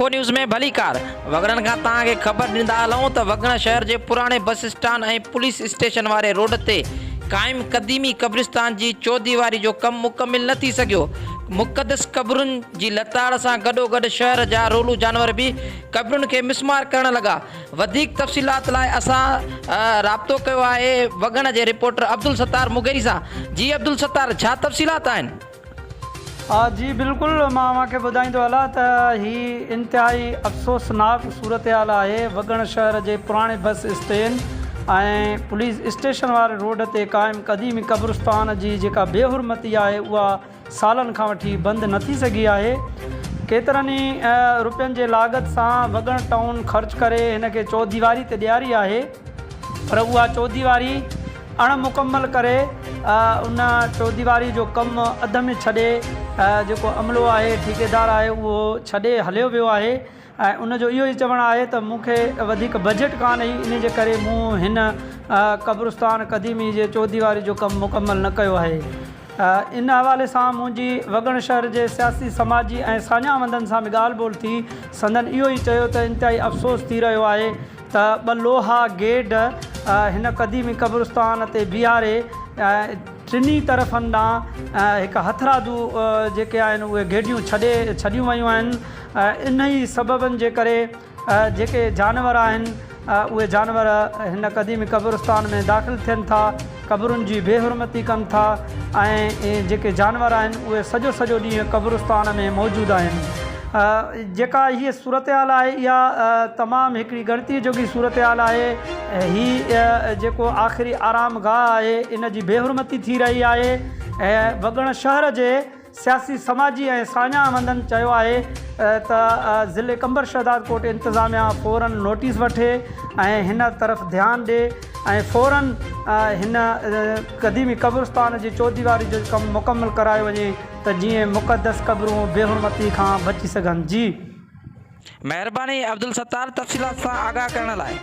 लखो news में भली car वगड़न का तव्हांखे ख़बर ॾींदा हलूं त वगड़ शहर के पुराने बस स्टैंड और पुलिस स्टेशन वाले रोड ते कायम कदीमी कब्रिस्तान की चौदीवारी जो कम मुकम्मिल न थी सको। मुक़दस कब्रुन की लताड़ से गडोगड शहर जा रोलू जानवर भी कब्रुन के मिसमार करण लगा। वधिक तफ़सीलात लाइ असां राब्तो कयो आहे वगड़ के रिपोर्टर अब्दुल सत्तार मुगेरी से। जी अब्दुल सत्तार, छा तफ़सीलात आहिनि? हाँ जी बिल्कुल, मां बुधाईंदो हलां त ही इंतहाई अफ़सोसनाक सूरत हाल है। वगड़ शहर के पुराने बस स्टैंड और पुलिस स्टेशन वाले रोड ते कायम कदीमी कब्रिस्तान की जेका बेहुरमती है उहा सालन खां वठी बंद न थी सघी है। केतरनि रुपयनि के लागत से वगड़ टाउन खर्च करे हिनके चौदीवारी ते ॾियारी है, पर उहा चौदीवारी अणमुकम्मल करे उन चौदीवारी जो कम अध में छड़े जो अमलो है ठेकेदार है वो छड़े हलियो वियो है। उन जो इहो ही चवण है त मूंखे वधिक बजट कान ही, इन जे करे मूं हिन कब्रिस्तान कदीमी जे चौदीवारी जो कम मुकम्मल न कयो है। इन हवाले से मुझी वगड़ शहर के सियासी समाजी ऐं सान्यावंदन सां बि ॻाल्हि ॿोल थी। संदन इहो ही चयो त इंतहाई अफ़सोस थी रहियो आहे त ॿ लोहा गेड हिन कदीमी कब्रिस्तान ते बीहारे टिनी तरफ़नि ॾांहुं हिकु हथरादू जेके आहिनि उहे गेडियूं छॾियूं वयूं आहिनि। इन ही सबबनि जे करे जेके जानवर आहिनि उहे जानवर हिन कदीमी कब्रिस्तान में दाख़िल थियनि था, कब्रुनि जी बेहुरमती कनि था ऐं जेके जानवर आहिनि उहे सॼो ॾींहुं कब्रिस्तान में मौजूदु आहिनि। जेका हीअ सूरत हाल आहे इहा तमामु हिकिड़ी गणती जोगी सूरत हाल आहे। ही जेको आख़िरी आराम गाह आहे इन जी बेहुरमती थी रही है। वगड़ शहर जे सियासी समाजी ऐं सान्यावंदन चयो है त ज़िले कंबर शहदाद कोट इंतज़ामिया फ़ौरन नोटिस वठे ऐं हिन तरफ़ ध्यान ॾे ऐं फ़ौरन हिन कदीमी कब्रिस्तान जी चौदीवारी जो कम मुकम्मल करायो वञे त जीअं मुक़दस कब्रूं बेहुरमती खां बची सघनि। जी मेहरबानी अब्दुल सत्तार, तफ़सीलात सां आगाह करण लाइ।